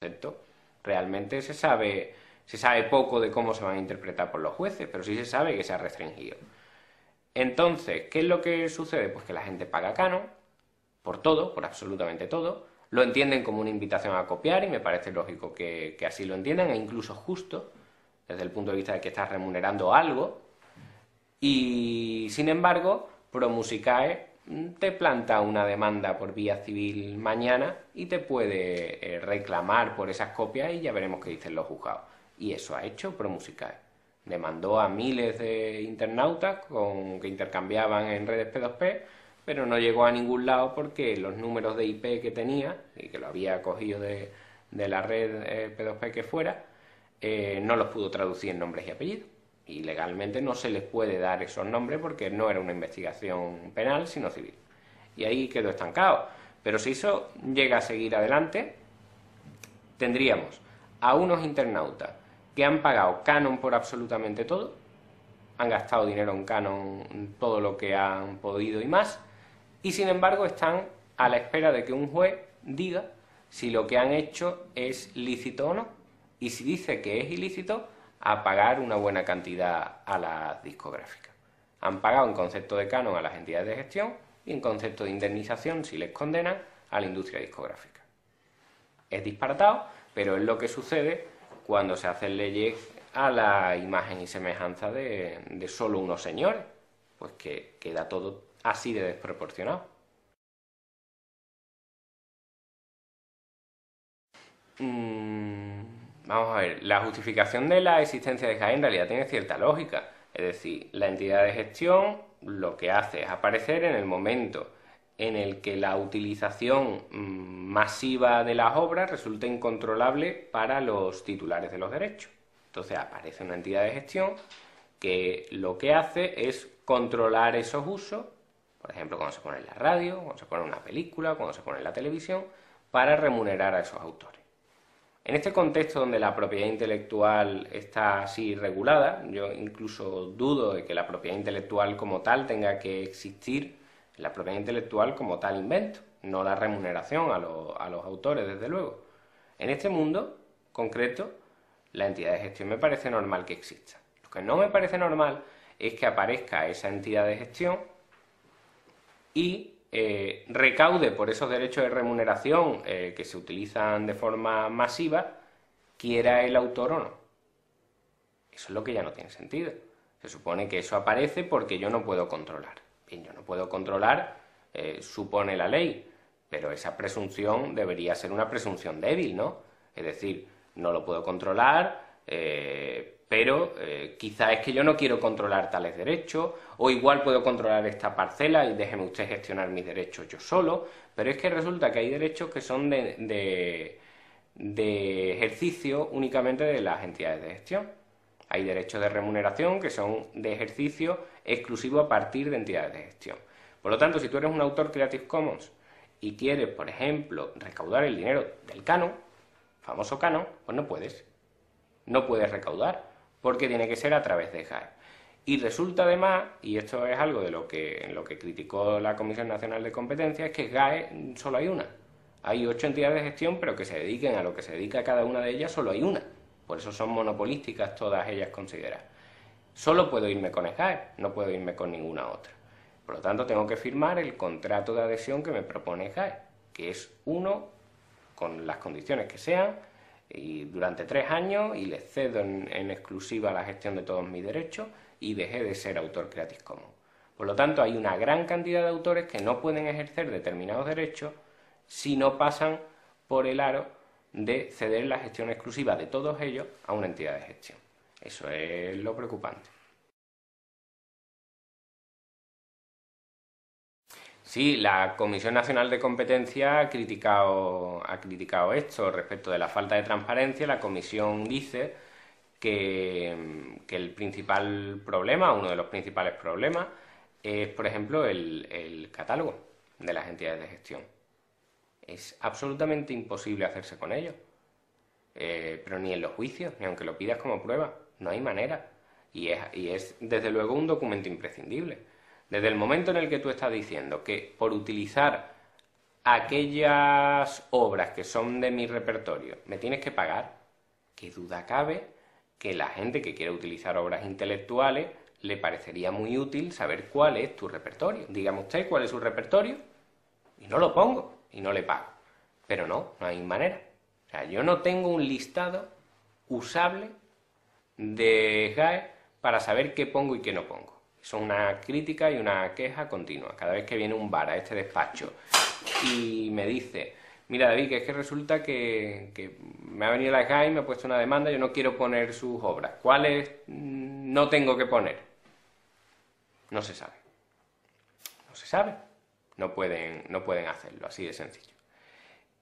concepto. Realmente se sabe poco de cómo se van a interpretar por los jueces, pero sí se sabe que se ha restringido. Entonces, ¿qué es lo que sucede? Pues que la gente paga canon por todo, por absolutamente todo, lo entienden como una invitación a copiar y me parece lógico que así lo entiendan e incluso justo desde el punto de vista de que estás remunerando algo y sin embargo ProMusicae te planta una demanda por vía civil mañana y te puede reclamar por esas copias y ya veremos qué dicen los juzgados. Y eso ha hecho ProMusicae. Demandó a miles de internautas que intercambiaban en redes P2P, pero no llegó a ningún lado porque los números de IP que tenía, y que lo había cogido de la red P2P que fuera, no los pudo traducir en nombres y apellidos. Y legalmente no se les puede dar esos nombres porque no era una investigación penal, sino civil. Y ahí quedó estancado. Pero si eso llega a seguir adelante, tendríamos a unos internautas que han pagado canon por absolutamente todo, han gastado dinero en canon todo lo que han podido y más, y sin embargo están a la espera de que un juez diga si lo que han hecho es lícito o no. Y si dice que es ilícito, a pagar una buena cantidad a las discográficas. Han pagado en concepto de canon a las entidades de gestión y en concepto de indemnización, si les condenan, a la industria discográfica. Es disparatado, pero es lo que sucede cuando se hacen leyes a la imagen y semejanza de solo unos señores, pues que queda todo así de desproporcionado. Vamos a ver, la justificación de la existencia de GAE en realidad tiene cierta lógica. Es decir, la entidad de gestión lo que hace es aparecer en el momento en el que la utilización masiva de las obras resulta incontrolable para los titulares de los derechos. Entonces aparece una entidad de gestión que lo que hace es controlar esos usos, por ejemplo, cuando se pone en la radio, cuando se pone en una película, cuando se pone en la televisión, para remunerar a esos autores. En este contexto donde la propiedad intelectual está así regulada, yo incluso dudo de que la propiedad intelectual como tal tenga que existir, la propiedad intelectual como tal invento, no la remuneración a los autores, desde luego. En este mundo concreto, la entidad de gestión me parece normal que exista. Lo que no me parece normal es que aparezca esa entidad de gestión y recaude por esos derechos de remuneración que se utilizan de forma masiva, quiera el autor o no. Eso es lo que ya no tiene sentido. Se supone que eso aparece porque yo no puedo controlar. Bien, yo no puedo controlar, supone la ley, pero esa presunción debería ser una presunción débil, ¿no? Es decir, no lo puedo controlar, pero quizá es que yo no quiero controlar tales derechos, o igual puedo controlar esta parcela y déjeme usted gestionar mis derechos yo solo, pero es que resulta que hay derechos que son de ejercicio únicamente de las entidades de gestión. Hay derechos de remuneración que son de ejercicio exclusivo a partir de entidades de gestión. Por lo tanto, si tú eres un autor Creative Commons y quieres, por ejemplo, recaudar el dinero del canon, famoso canon, pues no puedes. No puedes recaudar, porque tiene que ser a través de GAE. Y resulta además, y esto es algo de en lo que criticó la Comisión Nacional de Competencia, es que GAE solo hay una. Hay 8 entidades de gestión, pero que se dediquen a lo que se dedica cada una de ellas, solo hay una. Por eso son monopolísticas todas ellas consideradas. Solo puedo irme con GAE, no puedo irme con ninguna otra. Por lo tanto, tengo que firmar el contrato de adhesión que me propone GAE, que es uno con las condiciones que sean, y durante 3 años, y les cedo en exclusiva la gestión de todos mis derechos y dejé de ser autor Creative Commons. Por lo tanto, hay una gran cantidad de autores que no pueden ejercer determinados derechos si no pasan por el aro de ceder la gestión exclusiva de todos ellos a una entidad de gestión. Eso es lo preocupante. Sí, la Comisión Nacional de Competencia ha criticado esto respecto de la falta de transparencia. La Comisión dice que el principal problema, uno de los principales problemas, es, por ejemplo, el catálogo de las entidades de gestión. Es absolutamente imposible hacerse con ello. Pero ni en los juicios, ni aunque lo pidas como prueba, no hay manera. Y es desde luego un documento imprescindible. Desde el momento en el que tú estás diciendo que por utilizar aquellas obras que son de mi repertorio, ¿me tienes que pagar? ¿Qué duda cabe que la gente que quiere utilizar obras intelectuales le parecería muy útil saber cuál es tu repertorio? Dígame usted cuál es su repertorio y no lo pongo y no le pago. Pero no hay manera. O sea, yo no tengo un listado usable de GAE para saber qué pongo y qué no pongo. Eso es una crítica y una queja continua. Cada vez que viene un bar a este despacho y me dice, mira David, que es que resulta que me ha venido la GAE y me ha puesto una demanda, yo no quiero poner sus obras. ¿Cuáles no tengo que poner? No se sabe. No se sabe. No pueden hacerlo, así de sencillo.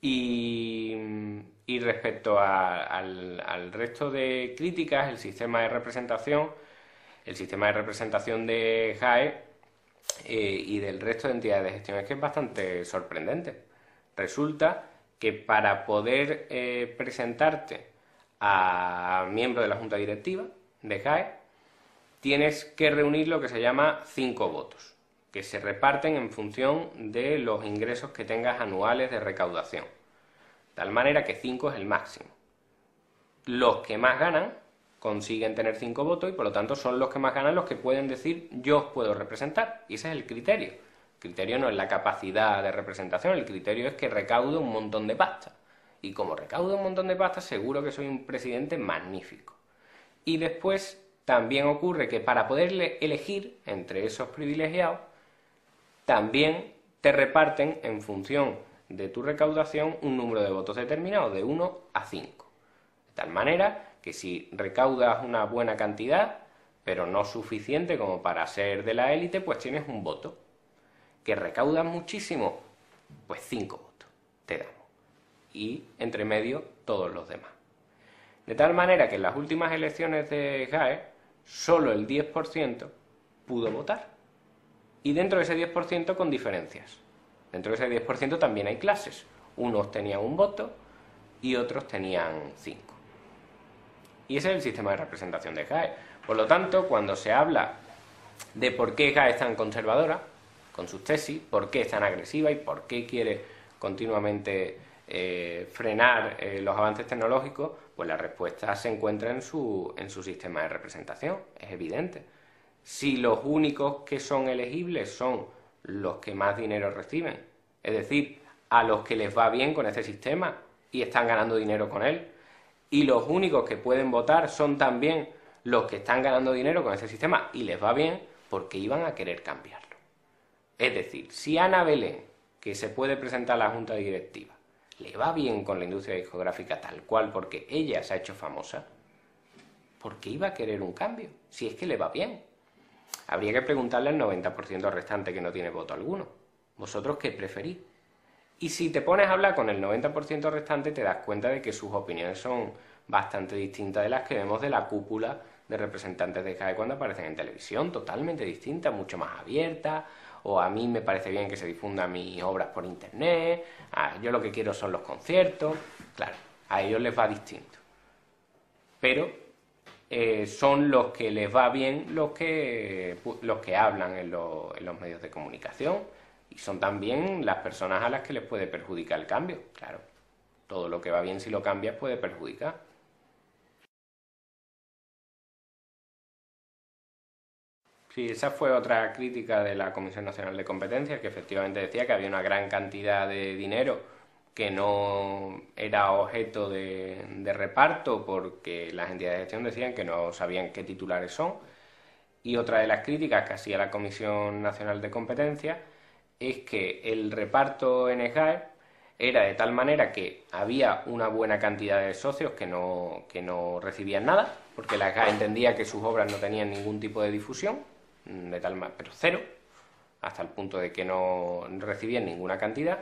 Y respecto al resto de críticas, el sistema de representación de GAE y del resto de entidades de gestión es que es bastante sorprendente. Resulta que para poder presentarte a miembro de la junta directiva de GAE, tienes que reunir lo que se llama 5 votos, que se reparten en función de los ingresos que tengas anuales de recaudación. De tal manera que 5 es el máximo. Los que más ganan consiguen tener 5 votos y por lo tanto son los que más ganan los que pueden decir yo os puedo representar. Y ese es el criterio. El criterio no es la capacidad de representación, el criterio es que recaudo un montón de pasta. Y como recaudo un montón de pasta, seguro que soy un presidente magnífico. Y después también ocurre que para poder elegir entre esos privilegiados, también te reparten en función de tu recaudación un número de votos determinado, de 1 a 5. De tal manera que si recaudas una buena cantidad, pero no suficiente como para ser de la élite, pues tienes un voto. Que recaudas muchísimo, pues 5 votos te damos. Y entre medio todos los demás. De tal manera que en las últimas elecciones de GAE, solo el 10% pudo votar. Y dentro de ese 10% con diferencias. Dentro de ese 10% también hay clases. Unos tenían un voto y otros tenían 5. Y ese es el sistema de representación de GAE. Por lo tanto, cuando se habla de por qué GAE es tan conservadora con sus tesis, por qué es tan agresiva y por qué quiere continuamente frenar los avances tecnológicos, pues la respuesta se encuentra en su sistema de representación. Es evidente. Si los únicos que son elegibles son los que más dinero reciben, es decir, a los que les va bien con este sistema y están ganando dinero con él, y los únicos que pueden votar son también los que están ganando dinero con este sistema y les va bien, porque iban a querer cambiarlo. Es decir, si Ana Belén, que se puede presentar a la junta directiva, le va bien con la industria discográfica tal cual porque ella se ha hecho famosa, ¿por qué iba a querer un cambio? Si es que le va bien. Habría que preguntarle al 90% restante que no tiene voto alguno. ¿Vosotros qué preferís? Y si te pones a hablar con el 90% restante, te das cuenta de que sus opiniones son bastante distintas de las que vemos de la cúpula de representantes de GAE cuando aparecen en televisión, totalmente distintas, mucho más abiertas, o a mí me parece bien que se difundan mis obras por internet, yo lo que quiero son los conciertos, claro, a ellos les va distinto. Pero son los que les va bien los que hablan en los medios de comunicación y son también las personas a las que les puede perjudicar el cambio, claro. Todo lo que va bien si lo cambias puede perjudicar. Sí, esa fue otra crítica de la Comisión Nacional de Competencias, que efectivamente decía que había una gran cantidad de dinero que no era objeto de reparto porque las entidades de gestión decían que no sabían qué titulares son. Y otra de las críticas que hacía la Comisión Nacional de Competencias es que el reparto en SGAE era de tal manera que había una buena cantidad de socios que no recibían nada, porque la SGAE entendía que sus obras no tenían ningún tipo de difusión, pero cero, hasta el punto de que no recibían ninguna cantidad,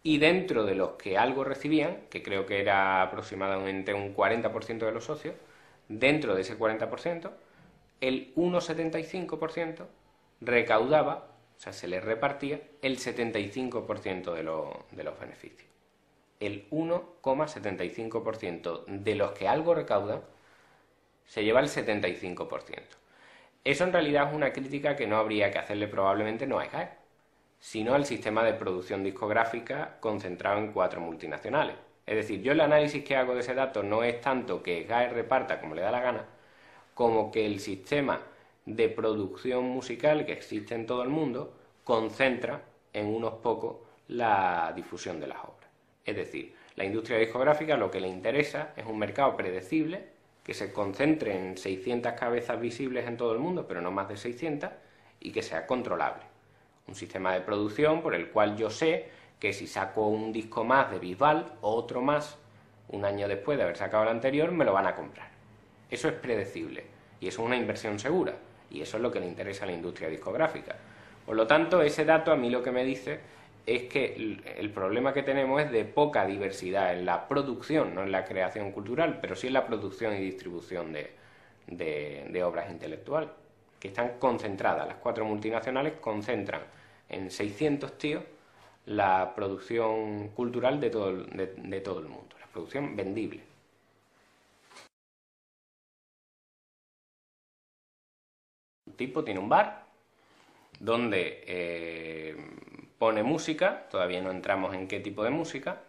y dentro de los que algo recibían, que creo que era aproximadamente un 40% de los socios, dentro de ese 40%, el 1,75% recaudaba, o sea, se les repartía el 75% de los beneficios. El 1,75% de los que algo recaudan se lleva el 75%. Eso en realidad es una crítica que no habría que hacerle probablemente no a GAE, sino al sistema de producción discográfica concentrado en 4 multinacionales. Es decir, yo el análisis que hago de ese dato no es tanto que SGAE reparta como le da la gana, como que el sistema de producción musical que existe en todo el mundo concentra en unos pocos la difusión de las obras. Es decir, la industria discográfica lo que le interesa es un mercado predecible, que se concentre en 600 cabezas visibles en todo el mundo, pero no más de 600, y que sea controlable. Un sistema de producción por el cual yo sé que si saco un disco más de Bisbal o otro más, un año después de haber sacado el anterior, me lo van a comprar. Eso es predecible, y eso es una inversión segura, y eso es lo que le interesa a la industria discográfica. Por lo tanto, ese dato a mí lo que me dice es que el problema que tenemos es de poca diversidad en la producción, no en la creación cultural, pero sí en la producción y distribución de obras intelectuales, que están concentradas. Las 4 multinacionales concentran en 600 tíos la producción cultural de todo el mundo, la producción vendible. Un tipo tiene un bar donde pone música, todavía no entramos en qué tipo de música,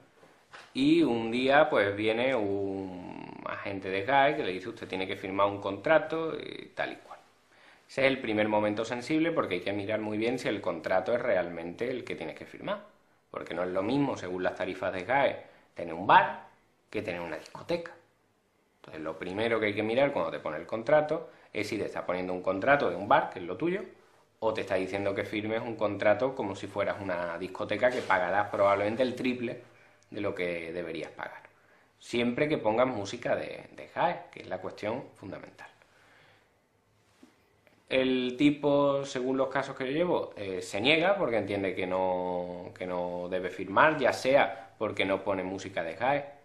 y un día pues viene un agente de SGAE que le dice: usted tiene que firmar un contrato y tal y cual. Ese es el primer momento sensible, porque hay que mirar muy bien si el contrato es realmente el que tienes que firmar, porque no es lo mismo, según las tarifas de SGAE, tener un bar que tener una discoteca. Entonces lo primero que hay que mirar cuando te pone el contrato es si te está poniendo un contrato de un bar, que es lo tuyo, o te está diciendo que firmes un contrato como si fueras una discoteca, que pagarás probablemente el triple de lo que deberías pagar. Siempre que pongas música de SGAE, que es la cuestión fundamental. El tipo, según los casos que yo llevo, se niega porque entiende que no debe firmar, ya sea porque no pone música de SGAE,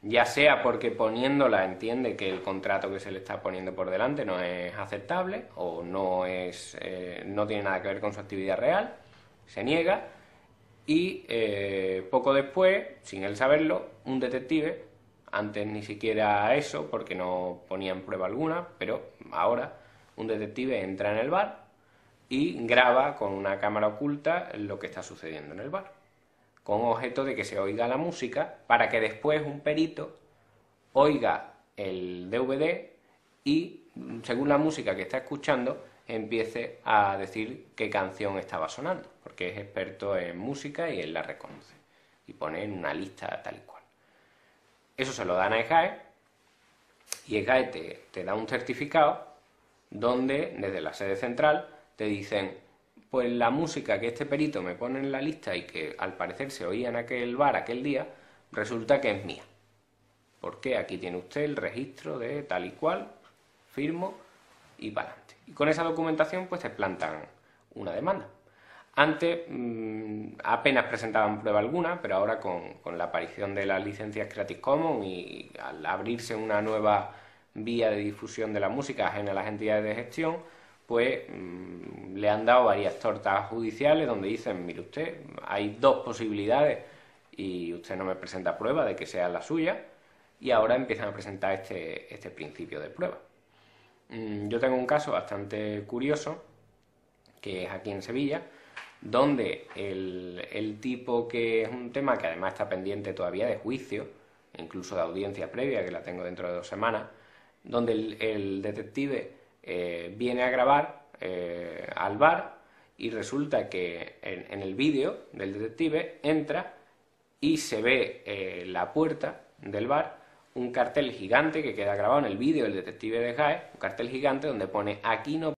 ya sea porque poniéndola entiende que el contrato que se le está poniendo por delante no es aceptable o no tiene nada que ver con su actividad real, se niega, y poco después, sin él saberlo, un detective, antes ni siquiera eso porque no ponía en prueba alguna, pero ahora un detective entra en el bar y graba con una cámara oculta lo que está sucediendo en el bar, con objeto de que se oiga la música, para que después un perito oiga el DVD y, según la música que está escuchando, empiece a decir qué canción estaba sonando, porque es experto en música y él la reconoce y pone en una lista tal y cual. Eso se lo dan a SGAE y SGAE te da un certificado donde desde la sede central te dicen: pues la música que este perito me pone en la lista y que al parecer se oía en aquel bar aquel día, resulta que es mía, porque aquí tiene usted el registro de tal y cual, firmo y para adelante. Y con esa documentación pues te plantan una demanda. Antes apenas presentaban prueba alguna, pero ahora con la aparición de las licencias Creative Commons y al abrirse una nueva vía de difusión de la música ajena a las entidades de gestión, pues le han dado varias tortas judiciales donde dicen: mire usted, hay 2 posibilidades y usted no me presenta prueba de que sea la suya, y ahora empiezan a presentar este principio de prueba. Yo tengo un caso bastante curioso, que es aquí en Sevilla, donde el tipo, que es un tema que además está pendiente todavía de juicio, incluso de audiencia previa, que la tengo dentro de 2 semanas, donde el detective viene a grabar al bar, y resulta que en el vídeo del detective entra y se ve la puerta del bar, un cartel gigante que queda grabado en el vídeo del detective de SGAE, un cartel gigante donde pone: aquí no